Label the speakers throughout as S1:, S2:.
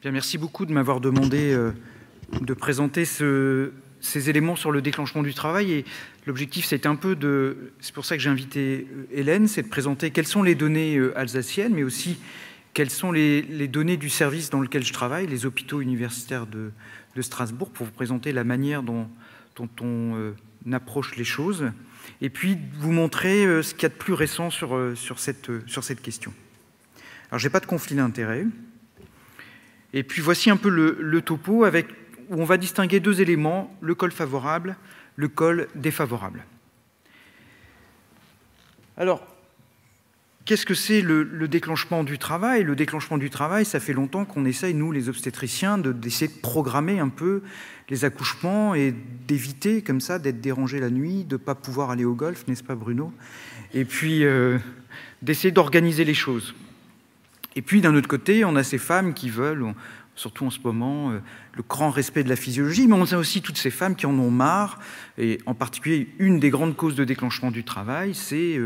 S1: Bien, merci beaucoup de m'avoir demandé de présenter ces éléments sur le déclenchement du travail. Et l'objectif, c'est un peu de... C'est pour ça que j'ai invité Hélène, c'est de présenter quelles sont les données alsaciennes, mais aussi quelles sont les données du service dans lequel je travaille, les hôpitaux universitaires de Strasbourg, pour vous présenter la manière dont on approche les choses, et puis vous montrer ce qu'il y a de plus récent sur cette question. Alors, je n'ai pas de conflit d'intérêts. Et puis voici un peu le topo où on va distinguer deux éléments, le col favorable, le col défavorable. Alors, qu'est-ce que c'est le déclenchement du travail? Le déclenchement du travail, ça fait longtemps qu'on essaye, nous les obstétriciens, d'essayer de programmer un peu les accouchements et d'éviter comme ça d'être dérangé la nuit, de ne pas pouvoir aller au golf, n'est-ce pas Bruno? Et puis d'essayer d'organiser les choses. Et puis, d'un autre côté, on a ces femmes qui veulent, surtout en ce moment, le grand respect de la physiologie, mais on a aussi toutes ces femmes qui en ont marre, et en particulier, une des grandes causes de déclenchement du travail, c'est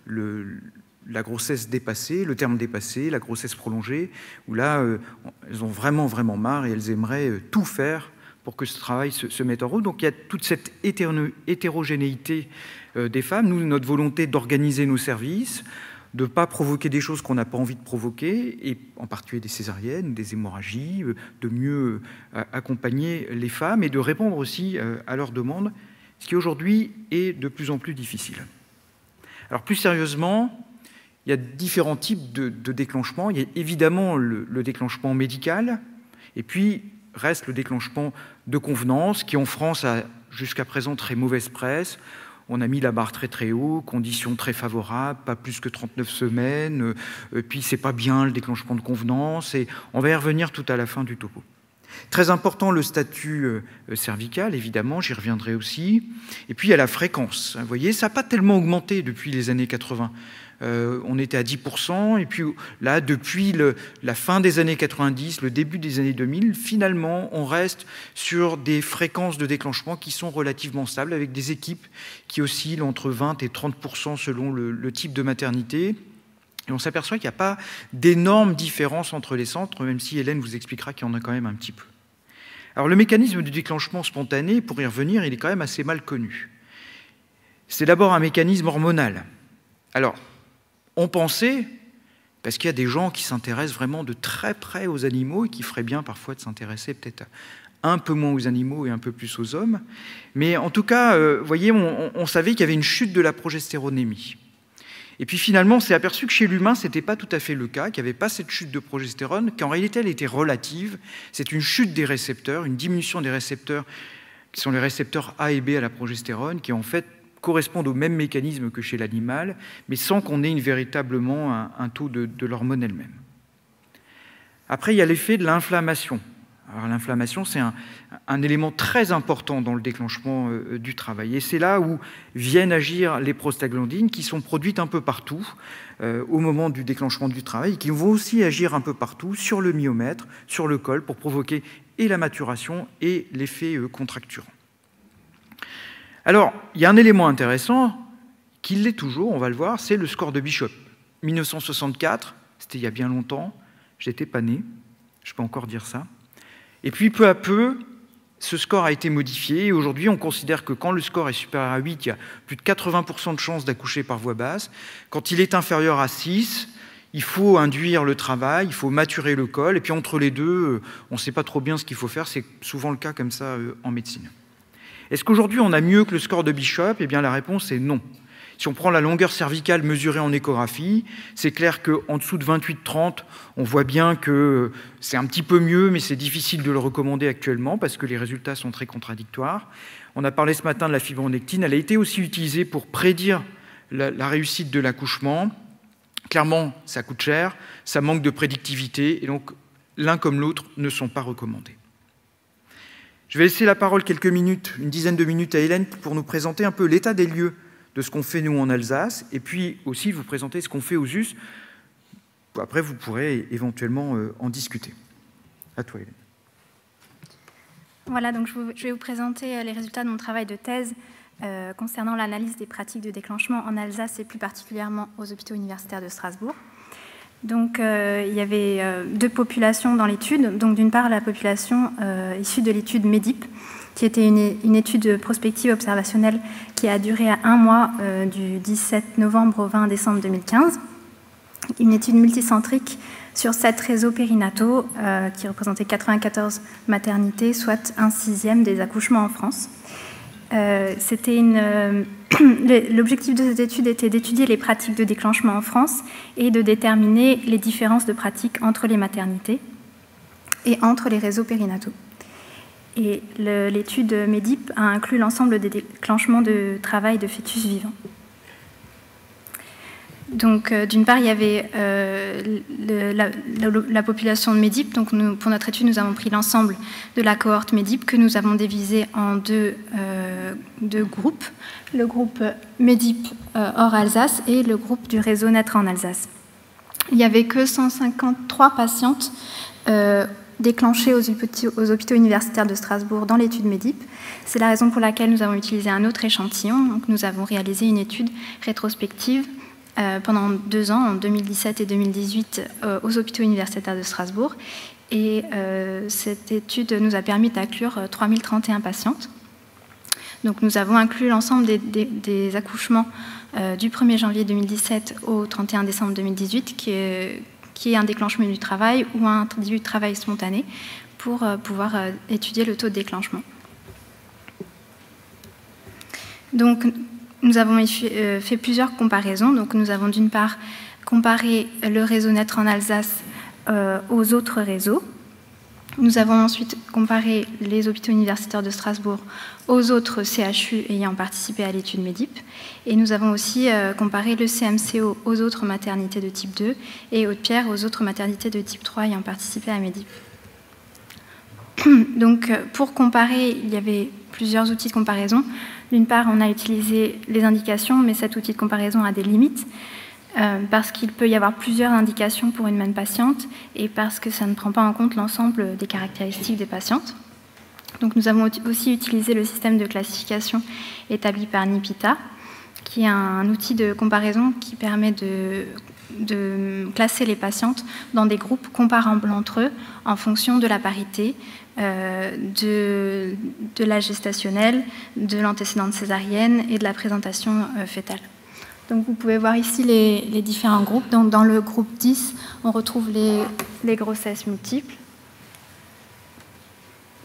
S1: la grossesse dépassée, le terme dépassé, la grossesse prolongée, où là, elles ont vraiment, vraiment marre et elles aimeraient tout faire pour que ce travail se mette en route. Donc, il y a toute cette hétérogénéité des femmes. Nous, notre volonté d'organiser nos services, de ne pas provoquer des choses qu'on n'a pas envie de provoquer, et en particulier des césariennes, des hémorragies, de mieux accompagner les femmes et de répondre aussi à leurs demandes, ce qui aujourd'hui est de plus en plus difficile. Alors plus sérieusement, il y a différents types de déclenchements. Il y a évidemment le déclenchement médical, et puis reste le déclenchement de convenance, qui en France a jusqu'à présent très mauvaise presse. On a mis la barre très très haut, conditions très favorables, pas plus que 39 semaines, puis c'est pas bien le déclenchement de convenance, et on va y revenir tout à la fin du topo. Très important, le statut cervical, évidemment, j'y reviendrai aussi. Et puis il y a la fréquence. Vous voyez, ça n'a pas tellement augmenté depuis les années 80. On était à 10%, et puis là, depuis la fin des années 90, le début des années 2000, finalement, on reste sur des fréquences de déclenchement qui sont relativement stables, avec des équipes qui oscillent entre 20 et 30% selon le type de maternité. Et on s'aperçoit qu'il n'y a pas d'énormes différences entre les centres, même si Hélène vous expliquera qu'il y en a quand même un petit peu. Alors le mécanisme du déclenchement spontané, pour y revenir, il est quand même assez mal connu. C'est d'abord un mécanisme hormonal. Alors, on pensait, parce qu'il y a des gens qui s'intéressent vraiment de très près aux animaux et qui feraient bien parfois de s'intéresser peut-être un peu moins aux animaux et un peu plus aux hommes, mais en tout cas, vous voyez, on savait qu'il y avait une chute de la progestéronémie. Et puis finalement, on s'est aperçu que chez l'humain, ce n'était pas tout à fait le cas, qu'il n'y avait pas cette chute de progestérone, qu'en réalité, elle était relative. C'est une chute des récepteurs, une diminution des récepteurs, qui sont les récepteurs A et B à la progestérone, qui en fait correspondent au même mécanisme que chez l'animal, mais sans qu'on ait véritablement un taux de l'hormone elle-même. Après, il y a l'effet de l'inflammation. Alors l'inflammation, c'est un élément très important dans le déclenchement du travail. Et c'est là où viennent agir les prostaglandines, qui sont produites un peu partout au moment du déclenchement du travail, et qui vont aussi agir un peu partout sur le myomètre, sur le col, pour provoquer et la maturation et l'effet contracturant. Alors, il y a un élément intéressant, qui l'est toujours, on va le voir, c'est le score de Bishop. 1964, c'était il y a bien longtemps, j'étais pas né, je peux encore dire ça. Et puis, peu à peu, ce score a été modifié, et aujourd'hui, on considère que quand le score est supérieur à 8, il y a plus de 80% de chances d'accoucher par voie basse. Quand il est inférieur à 6, il faut induire le travail, il faut maturer le col, et puis entre les deux, on ne sait pas trop bien ce qu'il faut faire, c'est souvent le cas comme ça en médecine. Est-ce qu'aujourd'hui, on a mieux que le score de Bishop? Eh bien, la réponse est non. Si on prend la longueur cervicale mesurée en échographie, c'est clair qu'en dessous de 28-30, on voit bien que c'est un petit peu mieux, mais c'est difficile de le recommander actuellement parce que les résultats sont très contradictoires. On a parlé ce matin de la fibronectine. Elle a été aussi utilisée pour prédire la réussite de l'accouchement. Clairement, ça coûte cher, ça manque de prédictivité, et donc l'un comme l'autre ne sont pas recommandés. Je vais laisser la parole quelques minutes, une dizaine de minutes à Hélène pour nous présenter un peu l'état des lieux de ce qu'on fait nous en Alsace, et puis aussi vous présenter ce qu'on fait aux US. Après, vous pourrez éventuellement en discuter. À toi, Hélène.
S2: Voilà, donc je vais vous présenter les résultats de mon travail de thèse concernant l'analyse des pratiques de déclenchement en Alsace et plus particulièrement aux hôpitaux universitaires de Strasbourg. Donc, il y avait deux populations dans l'étude. Donc, d'une part, la population issue de l'étude MEDIP, qui était une étude prospective observationnelle qui a duré à 1 mois, du 17 novembre au 20 décembre 2015. Une étude multicentrique sur 7 réseaux périnataux qui représentaient 94 maternités, soit 1/6 des accouchements en France. L'objectif de cette étude était d'étudier les pratiques de déclenchement en France et de déterminer les différences de pratiques entre les maternités et entre les réseaux périnataux. Et l'étude MEDIP a inclus l'ensemble des déclenchements de travail de fœtus vivants. Donc, d'une part, il y avait la population de MEDIP. Donc, pour notre étude, nous avons pris l'ensemble de la cohorte MEDIP que nous avons divisé en deux groupes. Le groupe MEDIP hors Alsace et le groupe du réseau Naître en Alsace. Il n'y avait que 153 patientes déclenchées aux hôpitaux universitaires de Strasbourg dans l'étude MEDIP. C'est la raison pour laquelle nous avons utilisé un autre échantillon. Donc, nous avons réalisé une étude rétrospective pendant 2 ans, en 2017 et 2018, aux hôpitaux universitaires de Strasbourg. Et cette étude nous a permis d'inclure 3031 patientes. Donc, nous avons inclus l'ensemble des accouchements du 1er janvier 2017 au 31 décembre 2018, qui est un déclenchement du travail ou un début de travail spontané, pour pouvoir étudier le taux de déclenchement. Donc, nous avons fait plusieurs comparaisons. Donc, nous avons d'une part comparé le réseau Naître en Alsace aux autres réseaux. Nous avons ensuite comparé les hôpitaux universitaires de Strasbourg aux autres CHU ayant participé à l'étude MEDIP. Et nous avons aussi comparé le CMCO aux autres maternités de type 2 et Haute-Pierre aux autres maternités de type 3 ayant participé à MEDIP. Donc, pour comparer, il y avait plusieurs outils de comparaison. D'une part, on a utilisé les indications, mais cet outil de comparaison a des limites, parce qu'il peut y avoir plusieurs indications pour une même patiente et parce que ça ne prend pas en compte l'ensemble des caractéristiques des patientes. Donc, nous avons aussi utilisé le système de classification établi par NIPITA, qui est un outil de comparaison qui permet de classer les patientes dans des groupes comparables entre eux en fonction de la parité, de l'âge gestationnel, de l'antécédente césarienne et de la présentation fœtale. Donc, vous pouvez voir ici les différents groupes. Donc, dans le groupe 10, on retrouve les grossesses multiples.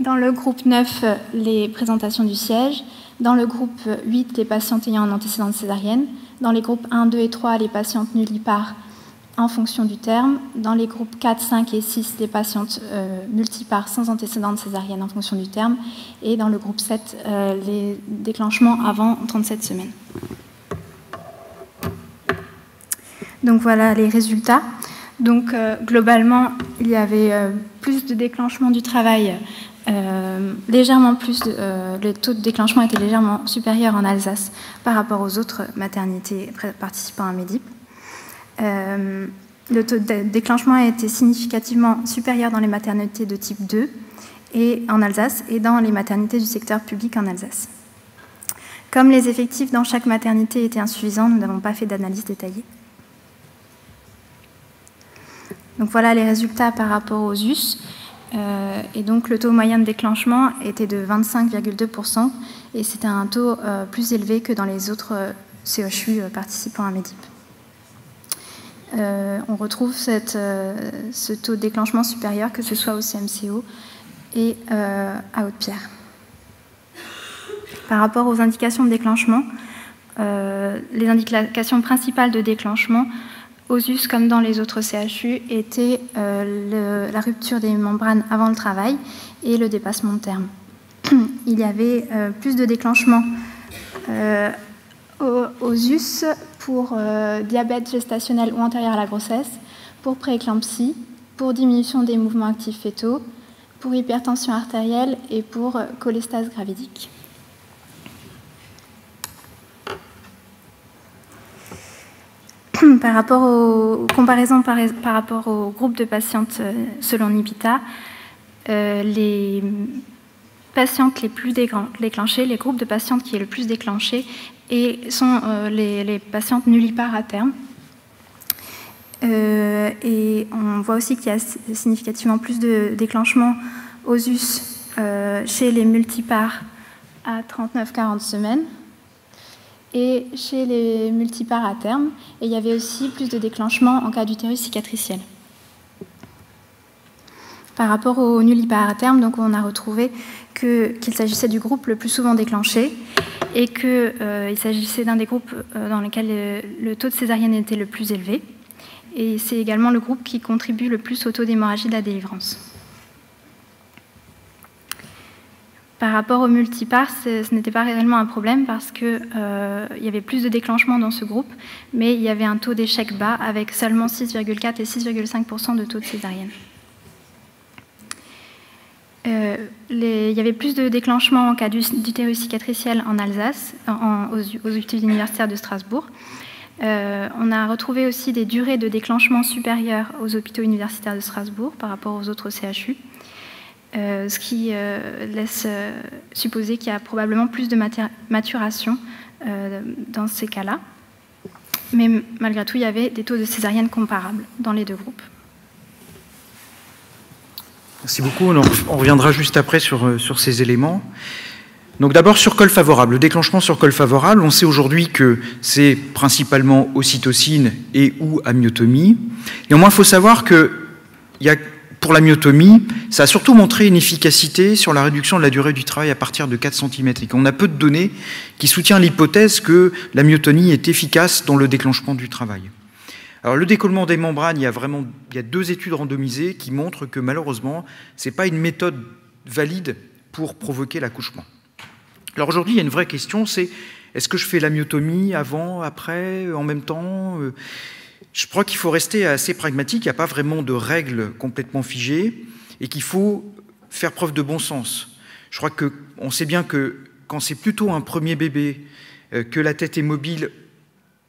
S2: Dans le groupe 9, les présentations du siège. Dans le groupe 8, les patientes ayant un antécédent césarienne. Dans les groupes 1, 2 et 3, les patientes nullipares en fonction du terme. Dans les groupes 4, 5 et 6, les patientes multipares sans antécédent césarienne en fonction du terme. Et dans le groupe 7, les déclenchements avant 37 semaines. Donc voilà les résultats. Donc globalement, il y avait plus de déclenchement du travail, légèrement plus, le taux de déclenchement était légèrement supérieur en Alsace par rapport aux autres maternités participant à MEDIP. Le taux de déclenchement a été significativement supérieur dans les maternités de type 2 et en Alsace et dans les maternités du secteur public en Alsace. Comme les effectifs dans chaque maternité étaient insuffisants, nous n'avons pas fait d'analyse détaillée. Donc voilà les résultats par rapport aux US. Et donc le taux moyen de déclenchement était de 25,2% et c'était un taux plus élevé que dans les autres CHU participant à MEDIP. On retrouve ce taux de déclenchement supérieur, que ce soit au CMCO et à Haute-Pierre. Par rapport aux indications de déclenchement, les indications principales de déclenchement aux US comme dans les autres CHU étaient la rupture des membranes avant le travail et le dépassement de terme. Il y avait plus de déclenchement aux US pour diabète gestationnel ou antérieur à la grossesse, pour prééclampsie, pour diminution des mouvements actifs fœtaux, pour hypertension artérielle et pour cholestase gravidique. Par rapport aux comparaisons par rapport au groupe de patientes selon NIPITA, les patientes les plus déclenchées, les groupes de patientes qui est le plus déclenché sont les patientes nullipares à terme. Et on voit aussi qu'il y a significativement plus de déclenchement aux us chez les multipares à 39-40 semaines et chez les multipares à terme. Et il y avait aussi plus de déclenchement en cas d'utérus cicatriciel. Par rapport aux nullipares à terme, donc on a retrouvé qu'il s'agissait du groupe le plus souvent déclenché et qu'il s'agissait d'un des groupes dans lesquels le taux de césarienne était le plus élevé. Et c'est également le groupe qui contribue le plus au taux d'hémorragie de la délivrance. Par rapport aux multipares, ce n'était pas réellement un problème parce qu'il y avait plus de déclenchement dans ce groupe, mais il y avait un taux d'échec bas avec seulement 6,4 et 6,5% de taux de césarienne. Il y avait plus de déclenchement en cas d'utérus cicatriciel en Alsace, aux hôpitaux universitaires de Strasbourg. On a retrouvé aussi des durées de déclenchement supérieures aux hôpitaux universitaires de Strasbourg par rapport aux autres CHU, ce qui laisse supposer qu'il y a probablement plus de maturation dans ces cas-là. Mais malgré tout, il y avait des taux de césarienne comparables dans les deux groupes.
S1: Merci beaucoup. On reviendra juste après sur ces éléments. Donc d'abord sur col favorable, le déclenchement sur col favorable, on sait aujourd'hui que c'est principalement ocytocine et ou amyotomie. Néanmoins, il faut savoir que pour l'amyotomie, ça a surtout montré une efficacité sur la réduction de la durée du travail à partir de 4 cm et qu'on a peu de données qui soutiennent l'hypothèse que l'amyotomie est efficace dans le déclenchement du travail. Alors le décollement des membranes, il y a 2 études randomisées qui montrent que malheureusement, ce n'est pas une méthode valide pour provoquer l'accouchement. Alors aujourd'hui, il y a une vraie question, c'est est-ce que je fais l'amyotomie avant, après, en même temps? Je crois qu'il faut rester assez pragmatique, il n'y a pas vraiment de règles complètement figées et qu'il faut faire preuve de bon sens. Je crois qu'on sait bien que quand c'est plutôt un premier bébé, que la tête est mobile,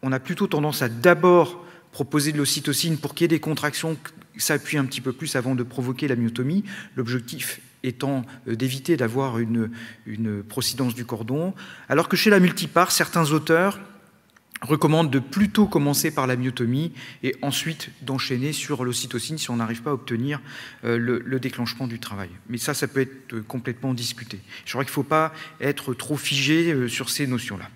S1: on a plutôt tendance à d'abord proposer de l'ocytocine pour qu'il y ait des contractions, que ça appuie un petit peu plus avant de provoquer l'amyotomie. L'objectif étant d'éviter d'avoir une procidence du cordon, alors que chez la multipare, certains auteurs recommandent de plutôt commencer par la myotomie et ensuite d'enchaîner sur l'ocytocine si on n'arrive pas à obtenir le déclenchement du travail. Mais ça peut être complètement discuté. Je crois qu'il ne faut pas être trop figé sur ces notions-là.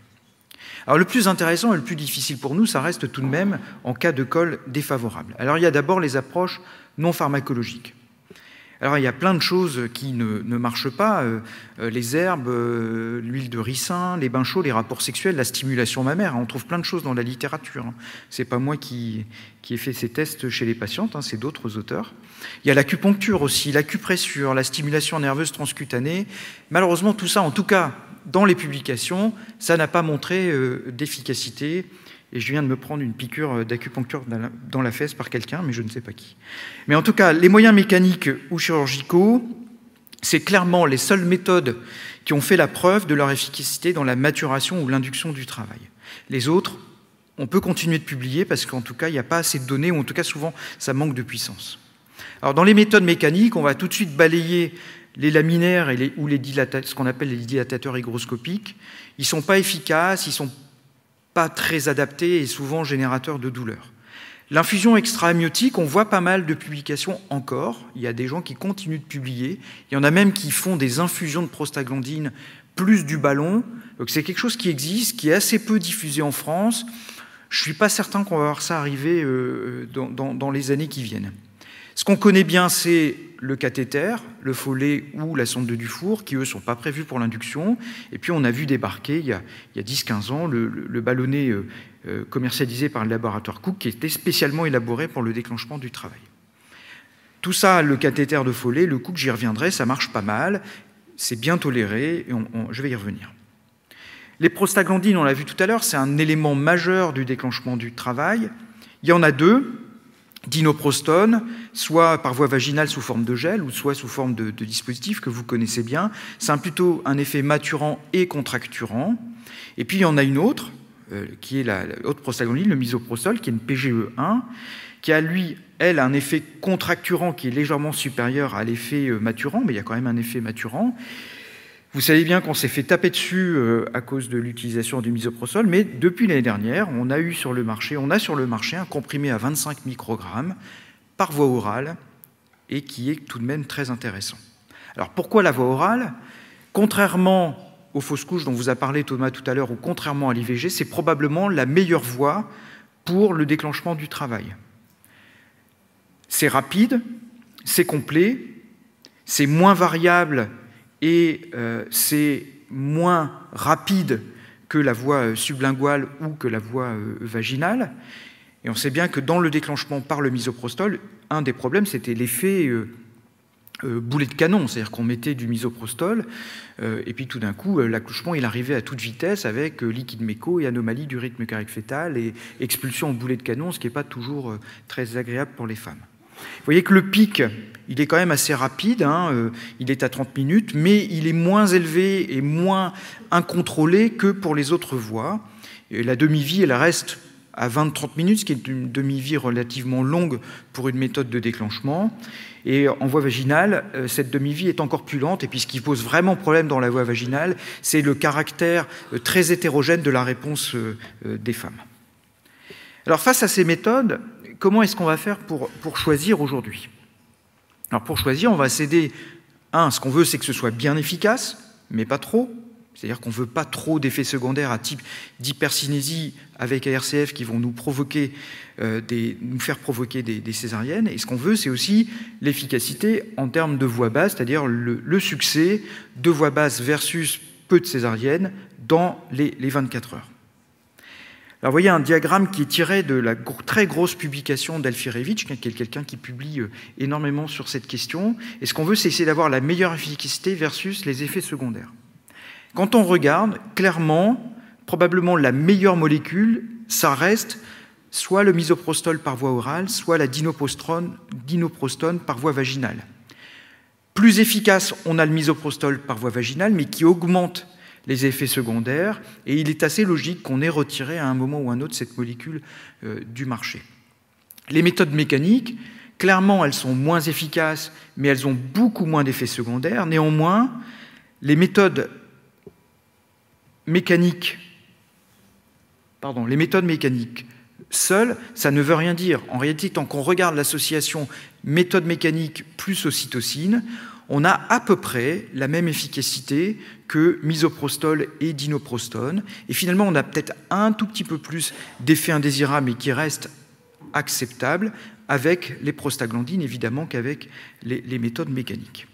S1: Alors le plus intéressant et le plus difficile pour nous, ça reste tout de même en cas de col défavorable. Alors il y a d'abord les approches non pharmacologiques. Alors il y a plein de choses qui ne marchent pas, les herbes, l'huile de ricin, les bains chauds, les rapports sexuels, la stimulation mammaire, on trouve plein de choses dans la littérature. C'est pas moi qui ai fait ces tests chez les patientes, c'est d'autres auteurs. Il y a l'acupuncture aussi, l'acupressure, la stimulation nerveuse transcutanée. Malheureusement tout ça, en tout cas dans les publications, ça n'a pas montré d'efficacité. Et je viens de me prendre une piqûre d'acupuncture dans la fesse par quelqu'un, mais je ne sais pas qui. Mais en tout cas, les moyens mécaniques ou chirurgicaux, c'est clairement les seules méthodes qui ont fait la preuve de leur efficacité dans la maturation ou l'induction du travail. Les autres, on peut continuer de publier parce qu'en tout cas, il n'y a pas assez de données, ou en tout cas, souvent, ça manque de puissance. Alors, dans les méthodes mécaniques, on va tout de suite balayer les laminaires ou ce qu'on appelle les dilatateurs hygroscopiques. Ils ne sont pas efficaces, ils sont pas très adaptés et souvent générateurs de douleur. L'infusion extra-amniotique, on voit pas mal de publications encore. Il y a des gens qui continuent de publier. Il y en a même qui font des infusions de prostaglandine plus du ballon. Donc c'est quelque chose qui existe, qui est assez peu diffusé en France. Je ne suis pas certain qu'on va voir ça arriver dans les années qui viennent. Ce qu'on connaît bien, c'est le cathéter, le follet ou la sonde de Dufour, qui, eux, ne sont pas prévus pour l'induction. Et puis, on a vu débarquer, il y a 10-15 ans, le ballonnet commercialisé par le laboratoire Cook, qui était spécialement élaboré pour le déclenchement du travail. Tout ça, le cathéter de follet, le Cook, j'y reviendrai, ça marche pas mal, c'est bien toléré, et je vais y revenir. Les prostaglandines, on l'a vu tout à l'heure, c'est un élément majeur du déclenchement du travail. Il y en a 2. Dinoprostone, soit par voie vaginale sous forme de gel, ou soit sous forme de dispositif que vous connaissez bien. C'est plutôt un effet maturant et contracturant. Et puis il y en a une autre, qui est la haute prostaglandine, le misoprostol, qui est une PGE1, qui a, elle, un effet contracturant qui est légèrement supérieur à l'effet maturant, mais il y a quand même un effet maturant. Vous savez bien qu'on s'est fait taper dessus à cause de l'utilisation du misoprostol, mais depuis l'année dernière, on a sur le marché un comprimé à 25 microgrammes par voie orale et qui est tout de même très intéressant. Alors pourquoi la voie orale? Contrairement aux fausses couches dont vous a parlé Thomas tout à l'heure, ou contrairement à l'IVG, c'est probablement la meilleure voie pour le déclenchement du travail. C'est rapide, c'est complet, c'est moins variable et c'est moins rapide que la voie sublinguale ou que la voie vaginale. Et on sait bien que dans le déclenchement par le misoprostol, un des problèmes, c'était l'effet boulet de canon, c'est-à-dire qu'on mettait du misoprostol et puis tout d'un coup, l'accouchement, il arrivait à toute vitesse avec liquide méco et anomalie du rythme cardiaque fœtal et expulsion au boulet de canon, ce qui n'est pas toujours très agréable pour les femmes. Vous voyez que le pic, il est quand même assez rapide, hein, il est à 30 minutes, mais il est moins élevé et moins incontrôlé que pour les autres voies. Et la demi-vie, elle reste à 20-30 minutes, ce qui est une demi-vie relativement longue pour une méthode de déclenchement. Et en voie vaginale, cette demi-vie est encore plus lente. Et puis ce qui pose vraiment problème dans la voie vaginale, c'est le caractère très hétérogène de la réponse des femmes. Alors face à ces méthodes, comment est-ce qu'on va faire pour choisir aujourd'hui? Alors pour choisir, on va céder, ce qu'on veut, c'est que ce soit bien efficace, mais pas trop. C'est-à-dire qu'on ne veut pas trop d'effets secondaires à type d'hypercinésie avec ARCF qui vont nous faire provoquer des césariennes. Et ce qu'on veut, c'est aussi l'efficacité en termes de voie basse, c'est-à-dire le succès de voie basse versus peu de césariennes dans les 24 heures. Alors, vous voyez un diagramme qui est tiré de la très grosse publication d'Alfirévitch, qui est quelqu'un qui publie énormément sur cette question. Et ce qu'on veut, c'est essayer d'avoir la meilleure efficacité versus les effets secondaires. Quand on regarde, clairement, probablement la meilleure molécule, ça reste soit le misoprostol par voie orale, soit la dinoprostone par voie vaginale. Plus efficace, on a le misoprostol par voie vaginale, mais qui augmente les effets secondaires, et il est assez logique qu'on ait retiré à un moment ou un autre cette molécule du marché. Les méthodes mécaniques, clairement, elles sont moins efficaces, mais elles ont beaucoup moins d'effets secondaires. Néanmoins, les méthodes mécaniques seules, ça ne veut rien dire. En réalité, tant qu'on regarde l'association méthode mécanique plus ocytocine, on a à peu près la même efficacité que misoprostol et dinoprostone. Et finalement, on a peut-être un tout petit peu plus d'effets indésirables, mais qui restent acceptables avec les prostaglandines, évidemment, qu'avec les méthodes mécaniques.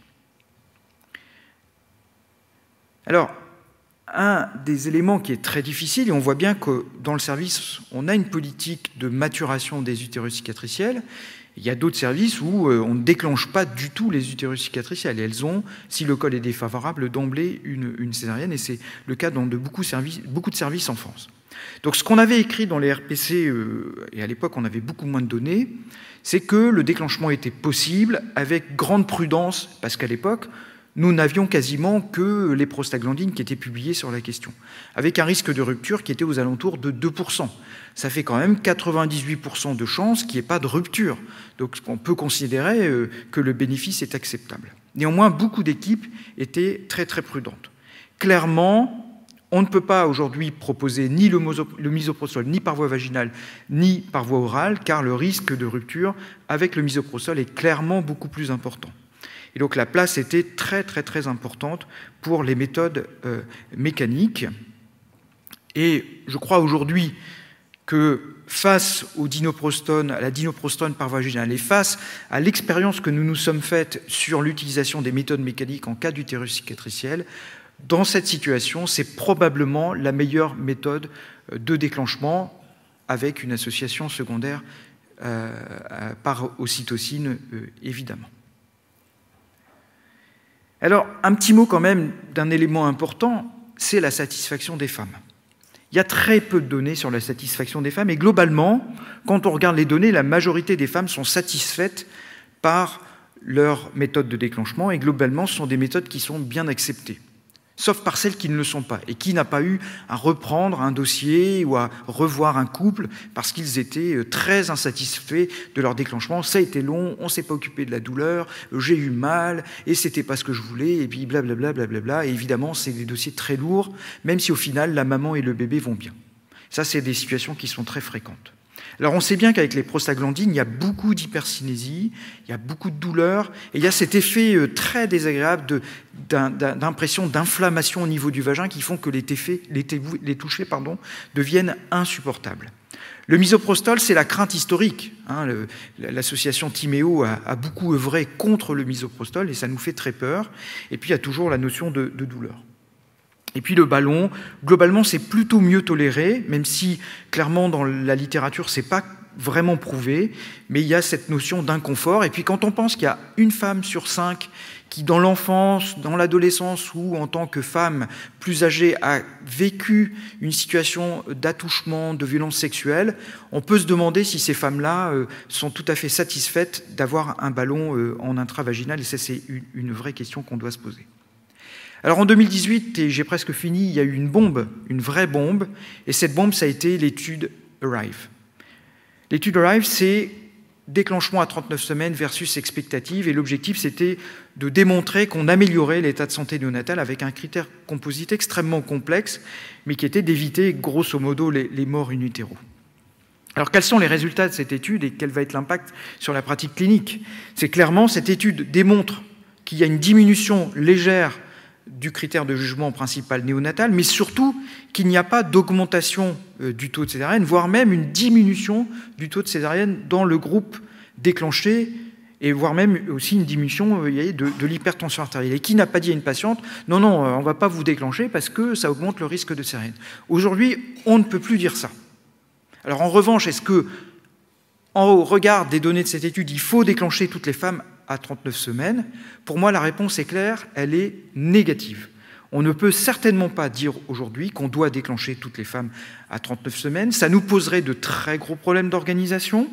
S1: Alors, un des éléments qui est très difficile, et on voit bien que dans le service, on a une politique de maturation des utérus cicatriciels. Il y a d'autres services où on ne déclenche pas du tout les utérus cicatriciels. Et elles ont, si le col est défavorable, d'emblée une césarienne. Et c'est le cas dans beaucoup de services en France. Donc ce qu'on avait écrit dans les RPC, et à l'époque on avait beaucoup moins de données, c'est que le déclenchement était possible avec grande prudence, parce qu'à l'époque, nous n'avions quasiment que les prostaglandines qui étaient publiées sur la question, avec un risque de rupture qui était aux alentours de 2%. Ça fait quand même 98% de chances qu'il n'y ait pas de rupture. Donc on peut considérer que le bénéfice est acceptable. Néanmoins, beaucoup d'équipes étaient très très prudentes. Clairement, on ne peut pas aujourd'hui proposer ni le misoprostol ni par voie vaginale ni par voie orale, car le risque de rupture avec le misoprostol est clairement beaucoup plus important. Et donc la place était très très très importante pour les méthodes mécaniques. Et je crois aujourd'hui que face au dinoprostone, à la dinoprostone par voie vaginale, et face à l'expérience que nous nous sommes faite sur l'utilisation des méthodes mécaniques en cas d'utérus cicatriciel, dans cette situation, c'est probablement la meilleure méthode de déclenchement avec une association secondaire par ocytocine, évidemment. Alors, un petit mot quand même d'un élément important, c'est la satisfaction des femmes. Il y a très peu de données sur la satisfaction des femmes, et globalement, quand on regarde les données, la majorité des femmes sont satisfaites par leur méthode de déclenchement, et globalement, ce sont des méthodes qui sont bien acceptées. sauf par celles qui ne le sont pas. Et qui n'a pas eu à reprendre un dossier ou à revoir un couple parce qu'ils étaient très insatisfaits de leur déclenchement. Ça a été long, on ne s'est pas occupé de la douleur, j'ai eu mal, et c'était pas ce que je voulais, et puis blablabla, blablabla. Et évidemment, c'est des dossiers très lourds, même si au final, la maman et le bébé vont bien. Ça, c'est des situations qui sont très fréquentes. Alors on sait bien qu'avec les prostaglandines, il y a beaucoup d'hypercinésie, il y a beaucoup de douleur, et il y a cet effet très désagréable d'impression d'inflammation au niveau du vagin qui font que les touchés deviennent insupportables. Le misoprostol, c'est la crainte historique. L'association Timéo a beaucoup œuvré contre le misoprostol, et ça nous fait très peur. Et puis il y a toujours la notion de douleur. Et puis le ballon, globalement, c'est plutôt mieux toléré, même si, clairement, dans la littérature, c'est pas vraiment prouvé, mais il y a cette notion d'inconfort. Et puis quand on pense qu'il y a une femme sur 5 qui, dans l'enfance, dans l'adolescence ou en tant que femme plus âgée, a vécu une situation d'attouchement, de violence sexuelle, on peut se demander si ces femmes-là sont tout à fait satisfaites d'avoir un ballon en intravaginal, et ça, c'est une vraie question qu'on doit se poser. Alors en 2018, et j'ai presque fini, il y a eu une bombe, une vraie bombe, et cette bombe, ça a été l'étude ARRIVE. L'étude ARRIVE, c'est déclenchement à 39 semaines versus expectative, et l'objectif, c'était de démontrer qu'on améliorait l'état de santé néonatale avec un critère composite extrêmement complexe, mais qui était d'éviter, grosso modo, les morts in utero. Alors quels sont les résultats de cette étude et quel va être l'impact sur la pratique clinique? C'est clairement, cette étude démontre qu'il y a une diminution légère du critère de jugement principal néonatal, mais surtout qu'il n'y a pas d'augmentation du taux de césarienne, voire même une diminution du taux de césarienne dans le groupe déclenché, et voire même aussi une diminution de l'hypertension artérielle. Et qui n'a pas dit à une patiente « Non, non, on ne va pas vous déclencher parce que ça augmente le risque de césarienne ». Aujourd'hui, on ne peut plus dire ça. Alors en revanche, est-ce que, au regard des données de cette étude, il faut déclencher toutes les femmes à 39 semaines? Pour moi, la réponse est claire, elle est négative. On ne peut certainement pas dire aujourd'hui qu'on doit déclencher toutes les femmes à 39 semaines. Ça nous poserait de très gros problèmes d'organisation.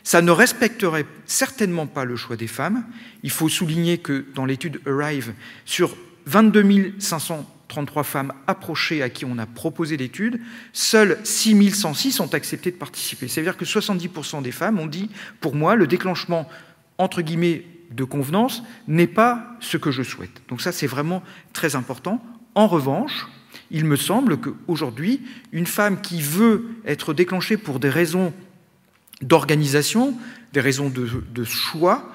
S1: Ça ne respecterait certainement pas le choix des femmes. Il faut souligner que dans l'étude ARRIVE, sur 22 533 femmes approchées à qui on a proposé l'étude, seules 6 106 ont accepté de participer. C'est-à-dire que 70% des femmes ont dit « Pour moi, le déclenchement entre guillemets, de convenance, n'est pas ce que je souhaite. » Donc ça, c'est vraiment très important. En revanche, il me semble qu'aujourd'hui, une femme qui veut être déclenchée pour des raisons d'organisation, des raisons de choix,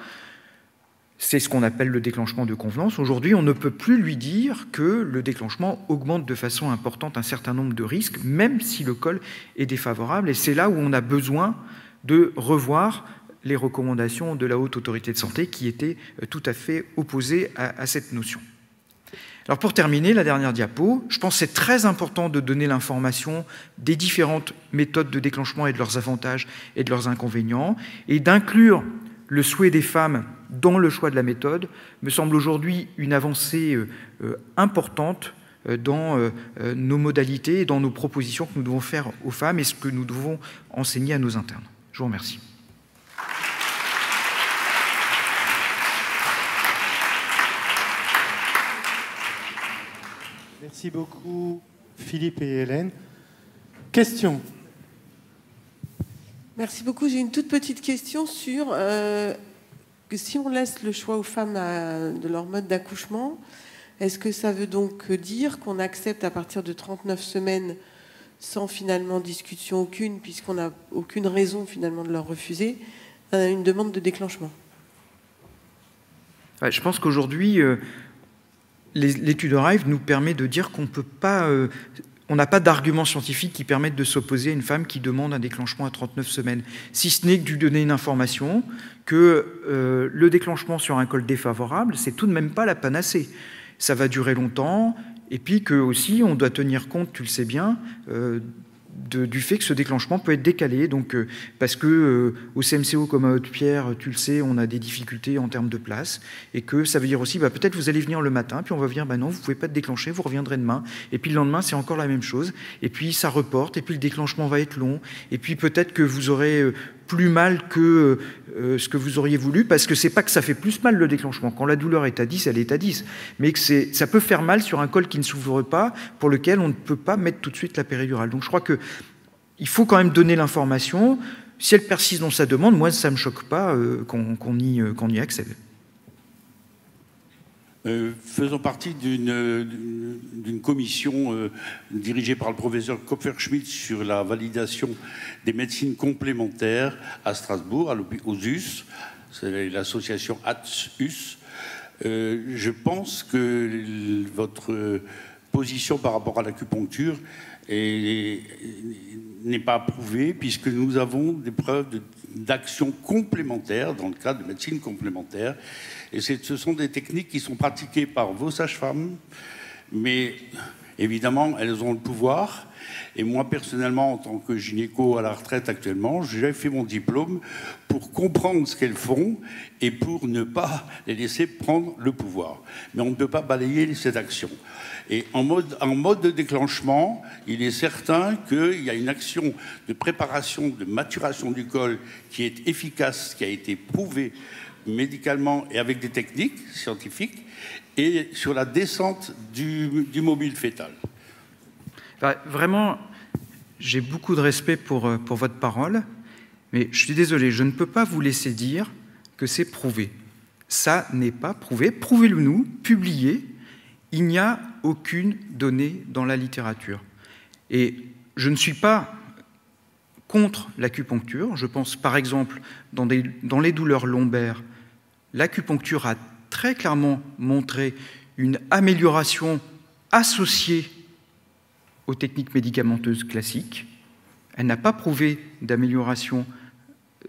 S1: c'est ce qu'on appelle le déclenchement de convenance. Aujourd'hui, on ne peut plus lui dire que le déclenchement augmente de façon importante un certain nombre de risques, même si le col est défavorable. Et c'est là où on a besoin de revoir les recommandations de la Haute Autorité de Santé qui étaient tout à fait opposées à cette notion. Alors pour terminer, la dernière diapo, je pense que c'est très important de donner l'information des différentes méthodes de déclenchement et de leurs avantages et de leurs inconvénients, et d'inclure le souhait des femmes dans le choix de la méthode me semble aujourd'hui une avancée importante dans nos modalités et dans nos propositions que nous devons faire aux femmes et ce que nous devons enseigner à nos internes. Je vous remercie.
S3: Merci beaucoup, Philippe et Hélène. Question?
S4: Merci beaucoup. J'ai une toute petite question sur que si on laisse le choix aux femmes de leur mode d'accouchement, est-ce que ça veut donc dire qu'on accepte à partir de 39 semaines sans finalement discussion aucune, puisqu'on n'a aucune raison finalement de leur refuser, une demande de déclenchement?
S1: Ouais, je pense qu'aujourd'hui, l'étude ARRIVE nous permet de dire qu'on peut pas, on n'a pas d'arguments scientifiques qui permettent de s'opposer à une femme qui demande un déclenchement à 39 semaines, si ce n'est que de lui donner une information que le déclenchement sur un col défavorable, c'est tout de même pas la panacée. Ça va durer longtemps, et puis que aussi on doit tenir compte, tu le sais bien, du fait que ce déclenchement peut être décalé, donc, parce que au CMCO comme à Haute-Pierre, tu le sais, on a des difficultés en termes de place, et que ça veut dire aussi, peut-être vous allez venir le matin, puis on va venir, non, vous ne pouvez pas te déclencher, vous reviendrez demain, et puis le lendemain, c'est encore la même chose, et puis ça reporte, et puis le déclenchement va être long, et puis peut-être que vous aurez plus mal que ce que vous auriez voulu, parce que c'est pas que ça fait plus mal le déclenchement. Quand la douleur est à 10, elle est à 10. Mais que ça peut faire mal sur un col qui ne s'ouvre pas, pour lequel on ne peut pas mettre tout de suite la péridurale. Donc je crois qu'il faut quand même donner l'information. Si elle persiste dans sa demande, moi, ça ne me choque pas qu'on y accède.
S5: Faisons partie d'une commission dirigée par le professeur Kopferschmidt sur la validation des médecines complémentaires à Strasbourg, aux US, c'est l'association ATS-US. Je pense que votre position par rapport à l'acupuncture n'est pas approuvée, puisque nous avons des preuves d'action complémentaire dans le cadre de médecine complémentaire. Et ce sont des techniques qui sont pratiquées par vos sages-femmes, mais évidemment, elles ont le pouvoir. Et moi, personnellement, en tant que gynéco à la retraite actuellement, j'ai fait mon diplôme pour comprendre ce qu'elles font et pour ne pas les laisser prendre le pouvoir. Mais on ne peut pas balayer cette action. Et en mode de déclenchement, il est certain qu'il y a une action de préparation, de maturation du col qui est efficace, qui a été prouvée médicalement et avec des techniques scientifiques, et sur la descente du mobile fœtal.
S1: Vraiment, j'ai beaucoup de respect pour votre parole, mais je suis désolé, je ne peux pas vous laisser dire que c'est prouvé. Ça n'est pas prouvé. Prouvez-le nous, publiez. Il n'y a aucune donnée dans la littérature. Et je ne suis pas contre l'acupuncture. Je pense, par exemple, dans les douleurs lombaires, l'acupuncture a très clairement montré une amélioration associée aux techniques médicamenteuses classiques. Elle n'a pas prouvé d'amélioration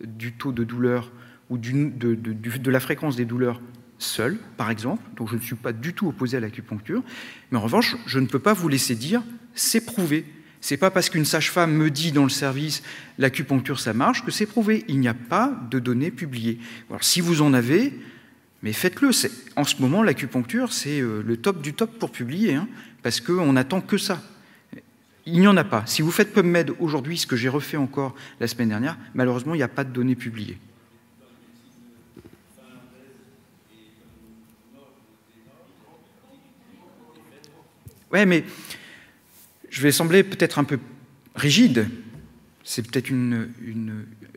S1: du taux de douleur ou de la fréquence des douleurs seule, par exemple. Donc je ne suis pas du tout opposé à l'acupuncture. Mais en revanche, je ne peux pas vous laisser dire c'est prouvé. C'est pas parce qu'une sage-femme me dit dans le service l'acupuncture ça marche que c'est prouvé. Il n'y a pas de données publiées. Alors si vous en avez, mais faites-le. En ce moment, l'acupuncture, c'est le top du top pour publier, hein, parce qu'on n'attend que ça. Il n'y en a pas. Si vous faites PubMed aujourd'hui, ce que j'ai refait encore la semaine dernière, malheureusement, il n'y a pas de données publiées. Ouais, mais je vais sembler peut-être un peu rigide. C'est peut-être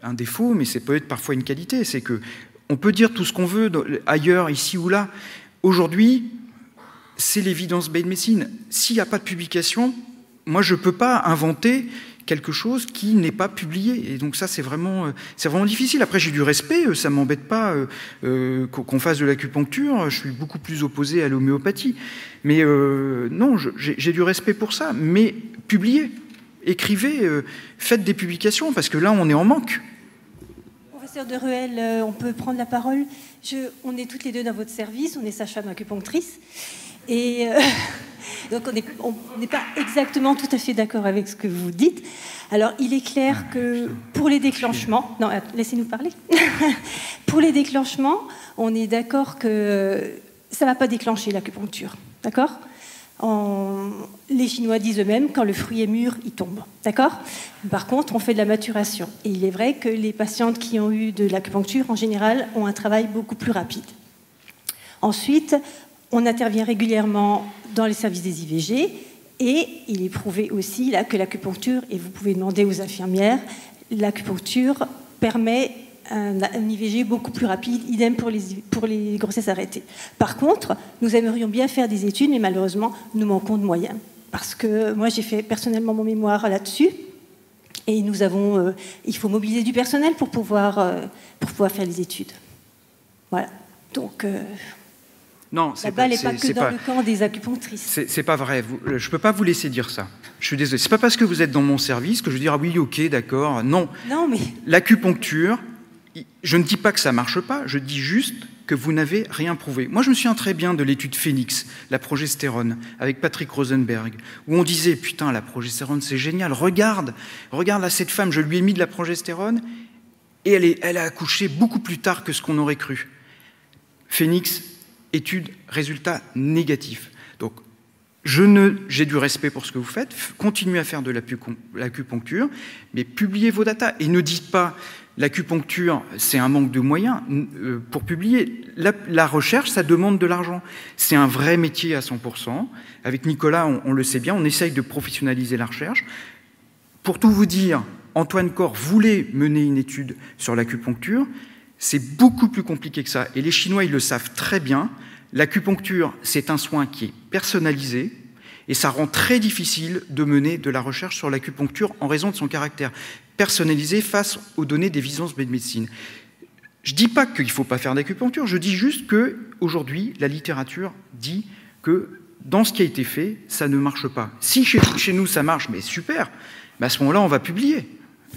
S1: un défaut, mais c'est peut-être parfois une qualité. C'est qu'on peut dire tout ce qu'on veut ailleurs, ici ou là. Aujourd'hui, c'est l'évidence-based medicine. S'il n'y a pas de publication, moi, je ne peux pas inventer quelque chose qui n'est pas publié. Et donc ça, c'est vraiment difficile. Après, j'ai du respect, ça ne m'embête pas qu'on fasse de l'acupuncture. Je suis beaucoup plus opposé à l'homéopathie. Mais non, j'ai du respect pour ça. Mais publiez, écrivez, faites des publications, parce que là, on est en manque.
S6: Professeur de Ruel, on peut prendre la parole. On est toutes les deux dans votre service, on est sage-femme acupunctrice. Et donc on n'est pas exactement tout à fait d'accord avec ce que vous dites. Alors il est clair que pour les déclenchements, non, laissez-nous parler. Pour les déclenchements, on est d'accord que ça ne va pas déclencher l'acupuncture, d'accord ? Les Chinois disent eux-mêmes, quand le fruit est mûr, il tombe, d'accord ? Par contre, on fait de la maturation. Et il est vrai que les patientes qui ont eu de l'acupuncture, en général, ont un travail beaucoup plus rapide. Ensuite, on intervient régulièrement dans les services des IVG et il est prouvé aussi là, que l'acupuncture, et vous pouvez demander aux infirmières, l'acupuncture permet un IVG beaucoup plus rapide, idem pour les grossesses arrêtées. Par contre, nous aimerions bien faire des études, mais malheureusement, nous manquons de moyens. Parce que moi, j'ai fait personnellement mon mémoire là-dessus et il faut mobiliser du personnel pour pouvoir faire les études. Voilà. Donc...
S1: Non,
S6: la balle n'est pas que dans le camp des acupunctrices.
S1: C'est pas vrai. Je ne peux pas vous laisser dire ça. Je suis désolé. C'est pas parce que vous êtes dans mon service que je veux dire ah oui, ok, d'accord. Non.
S6: Non, mais
S1: l'acupuncture, je ne dis pas que ça marche pas. Je dis juste que vous n'avez rien prouvé. Moi, je me souviens très bien de l'étude Phoenix, la progestérone, avec Patrick Rosenberg, où on disait putain, la progestérone, c'est génial. Regarde là cette femme, je lui ai mis de la progestérone et elle a accouché beaucoup plus tard que ce qu'on aurait cru. Phoenix. Étude, résultat négatif. Donc, J'ai du respect pour ce que vous faites, continuez à faire de l'acupuncture, mais publiez vos datas et ne dites pas l'acupuncture, c'est un manque de moyens pour publier. La recherche, ça demande de l'argent. C'est un vrai métier à 100%. Avec Nicolas, on le sait bien, on essaye de professionnaliser la recherche. Pour tout vous dire, Antoine Corr voulait mener une étude sur l'acupuncture. C'est beaucoup plus compliqué que ça. Et les Chinois, ils le savent très bien. L'acupuncture, c'est un soin qui est personnalisé et ça rend très difficile de mener de la recherche sur l'acupuncture en raison de son caractère personnalisé face aux données d'Evidence Medicine. Je ne dis pas qu'il ne faut pas faire d'acupuncture, je dis juste qu'aujourd'hui, la littérature dit que dans ce qui a été fait, ça ne marche pas. Si chez nous ça marche, mais super, à ce moment-là, on va publier.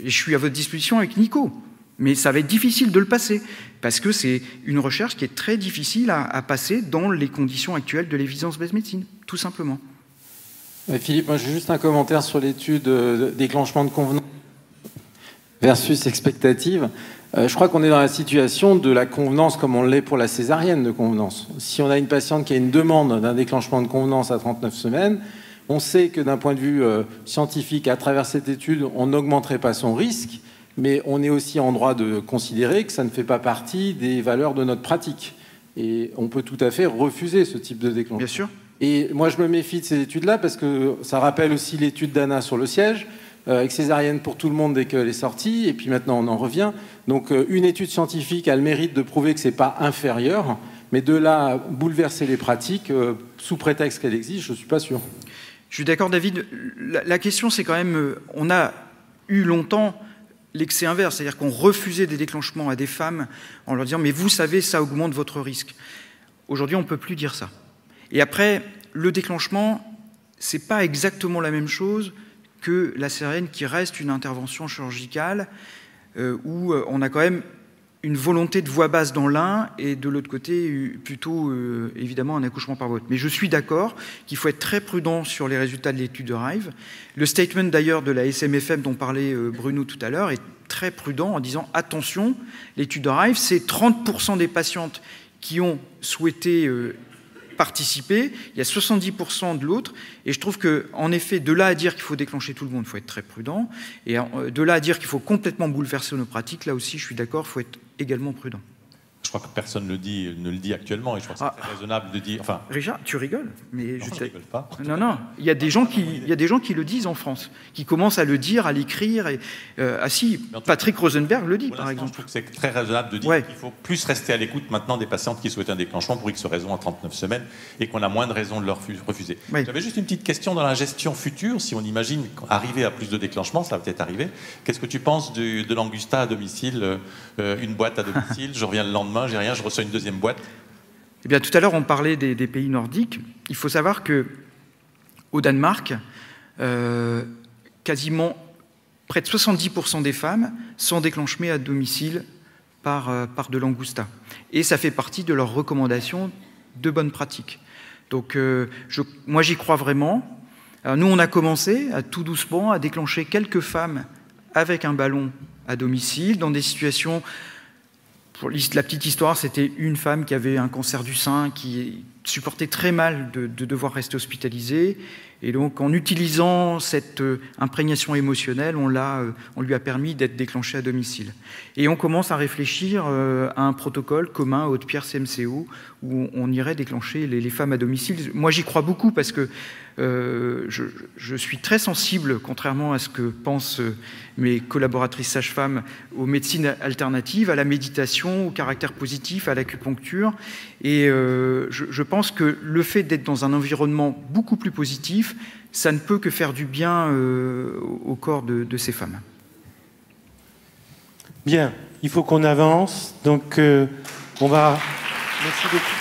S1: Et je suis à votre disposition avec Nico. Mais ça va être difficile de le passer, parce que c'est une recherche qui est très difficile à passer dans les conditions actuelles de l'Evidence-Based Medicine, tout simplement.
S7: Philippe, moi j'ai juste un commentaire sur l'étude déclenchement de convenance versus expectative. Je crois qu'on est dans la situation de la convenance comme on l'est pour la césarienne de convenance. Si on a une patiente qui a une demande d'un déclenchement de convenance à 39 semaines, on sait que d'un point de vue scientifique, à travers cette étude, on n'augmenterait pas son risque, mais on est aussi en droit de considérer que ça ne fait pas partie des valeurs de notre pratique. Et on peut tout à fait refuser ce type de déclenchement.
S1: Bien sûr.
S7: Et moi, je me méfie de ces études-là parce que ça rappelle aussi l'étude d'Anna sur le siège, avec césarienne pour tout le monde dès qu'elle est sortie, et puis maintenant on en revient. Donc une étude scientifique a le mérite de prouver que ce n'est pas inférieur, mais de là bouleverser les pratiques sous prétexte qu'elle existe, je ne suis pas sûr.
S1: Je suis d'accord, David. La question, c'est quand même, on a eu longtemps l'excès inverse, c'est-à-dire qu'on refusait des déclenchements à des femmes en leur disant « mais vous savez, ça augmente votre risque ». Aujourd'hui, on ne peut plus dire ça. Et après, le déclenchement, ce n'est pas exactement la même chose que la césarienne qui reste une intervention chirurgicale où on a quand même une volonté de voie basse dans l'un et de l'autre côté, plutôt évidemment un accouchement par vote. Mais je suis d'accord qu'il faut être très prudent sur les résultats de l'étude de Rive. Le statement d'ailleurs de la SMFM dont parlait Bruno tout à l'heure est très prudent en disant attention, l'étude de Rive, c'est 30% des patientes qui ont souhaité participer, il y a 70% de l'autre, et je trouve qu'en effet, de là à dire qu'il faut déclencher tout le monde, il faut être très prudent, et de là à dire qu'il faut complètement bouleverser nos pratiques, là aussi je suis d'accord, il faut être également prudent.
S8: Je crois que personne ne le dit actuellement, et je crois que c'est très raisonnable de dire... Enfin,
S1: Richard, tu rigoles, mais
S8: non, je rigole pas.
S1: Non, il y a des gens qui le disent en France, qui commencent à le dire, à l'écrire. Patrick Rosenberg le dit, par exemple.
S8: Je trouve que c'est très raisonnable de dire qu'il faut plus rester à l'écoute maintenant des patientes qui souhaitent un déclenchement pour X raisons à 39 semaines et qu'on a moins de raisons de leur refuser. Oui. J'avais juste une petite question dans la gestion future. Si on imagine arriver à plus de déclenchements, ça va peut-être arriver. Qu'est-ce que tu penses de l'Angusta à domicile, une boîte à domicile, je reviens le lendemain, j'ai rien, je reçois une deuxième boîte.
S1: Eh bien, tout à l'heure, on parlait des pays nordiques. Il faut savoir qu'au Danemark, quasiment près de 70% des femmes sont déclenchées à domicile par de l'Angusta. Et ça fait partie de leurs recommandations de bonnes pratiques. Donc, moi, j'y crois vraiment. Alors, nous, on a commencé tout doucement à déclencher quelques femmes avec un ballon à domicile dans des situations... Pour la petite histoire, c'était une femme qui avait un cancer du sein, qui supportait très mal de devoir rester hospitalisée. Et donc, en utilisant cette imprégnation émotionnelle, on lui a permis d'être déclenchée à domicile. Et on commence à réfléchir à un protocole commun à Haute-Pierre CMCO où on irait déclencher les femmes à domicile. Moi, j'y crois beaucoup parce que je suis très sensible, contrairement à ce que pensent mes collaboratrices sages-femmes, aux médecines alternatives, à la méditation, au caractère positif, à l'acupuncture. Et je pense que le fait d'être dans un environnement beaucoup plus positif, ça ne peut que faire du bien au corps de ces femmes.
S3: Bien, il faut qu'on avance. Donc, on va... Merci beaucoup.